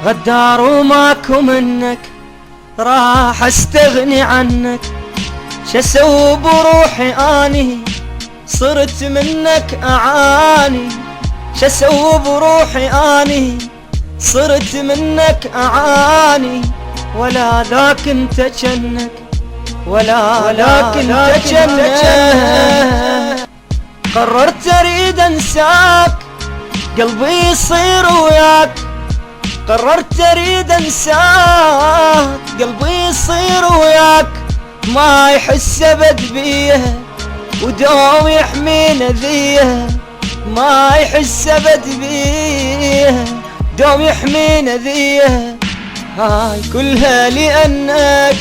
غدار وماكو منك، راح استغني عنك. شسوي بروحي اني صرت منك اعاني. شسوي بروحي اني صرت منك اعاني. ولا ذاك انت جنك، ولا ذاك انت جنك. قررت اريد انساك، قلبي يصير وياك. قررت اريد انساك، قلبي يصير وياك. ما يحس ابد بيه ودوم يحمينا ذيه. ما يحس ابد بيه دوم يحمينا ذيه. هاي كلها لانك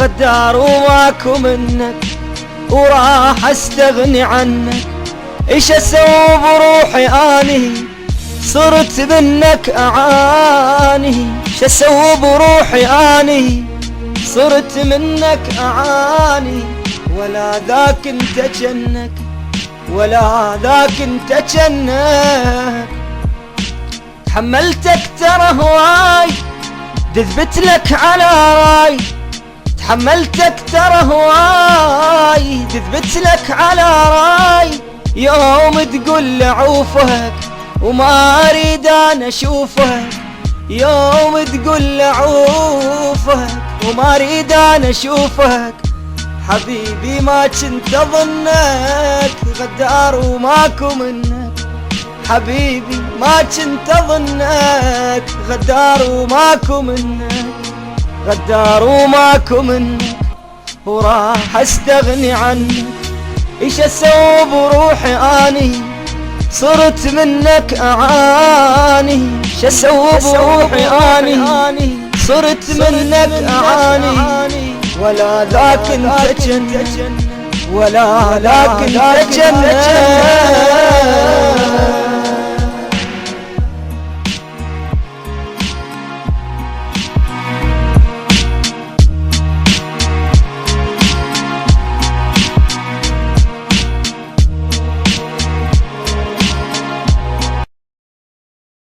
غدار وماكو منك، وراح استغني عنك. ايش اسوي بروحي اني صرت منك اعاني. ايش اسوي بروحي اني صرت منك اعاني. ولا ذاك انت جنك، ولا ذاك انت جنك. تحملتك ترى هواي تثبت لك على راي. تحملتك ترى هواي تثبت لك على راي. يوم تقول لعوفك وما اريد انا اشوفك. يوم تقول لعوفك وما اريد انا اشوفك. حبيبي ما كنت اظنك غدار وماكو منك. حبيبي ما كنت اظنك غدار وماكو منك. غدار وماكو منك وراح استغني عنك. ايش اسوي بروحي اني صرت منك اعاني. ايش اسوي بروحي اني صرت منك اعاني. ولا ذاك انت جنة، ولا ذاك انت جنة.